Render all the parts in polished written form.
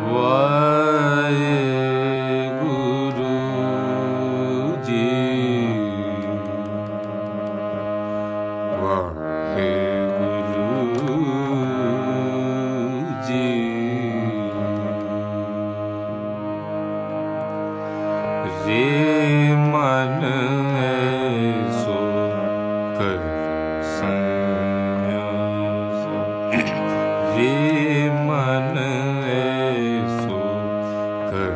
वाहेगुरु जी वाहेगुरु जी। रे मन ऐसो कर संन्यास, रे मन ऐसो कर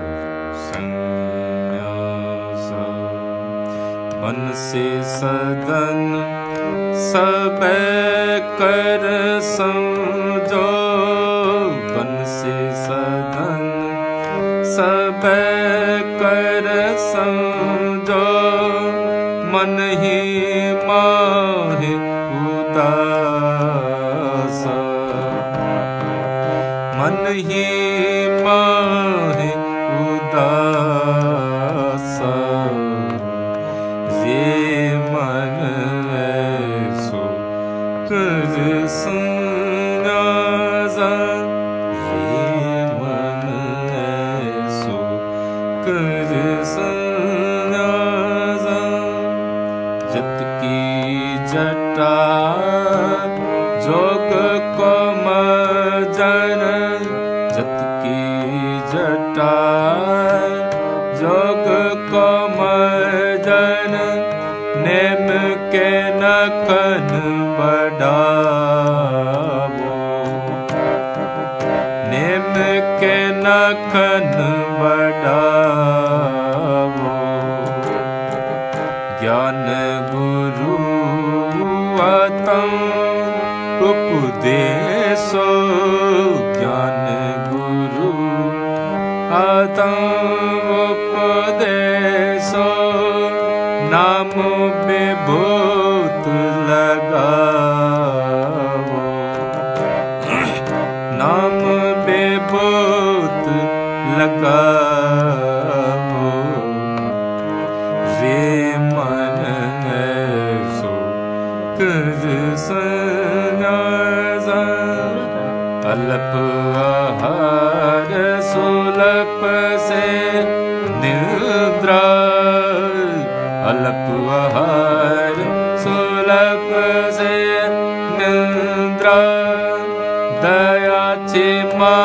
संन्यास। मन से सदन सबे कर समझो, मन से सदन सबे कर समझो। मन ही माहे उदास, मन ही माहे उदास। ये मन ऐसो कर संन्यास, ये मन ऐसो कर संन्यास। जत की जटा जोग को मर्जन, जत की जटा जोग को मर्जन। नेम के नखन बढ़ावो, नेम के नखन बढ़ावो। ज्ञान गुरु आतम उपदेशो, ज्ञान गुरु आतम उपदेशो। नाम विभूत लगावो, नाम विभूत लगावो। रे मन ऐसो कर संन्यास। अल्प आहार सुलभ से निद्रा, अल्प आहार सुलभ से निद्रा। दया क्षमा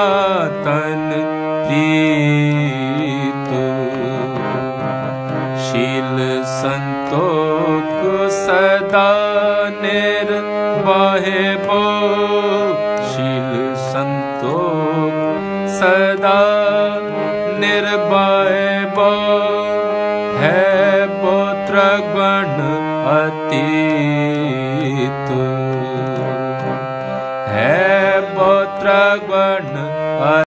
तन प्रीत, शील संतोष सदा निर्वाहे बो। शील संतोष सदा निर्वाहे बो। है पुत्र गण अतीत, है पुत्र गण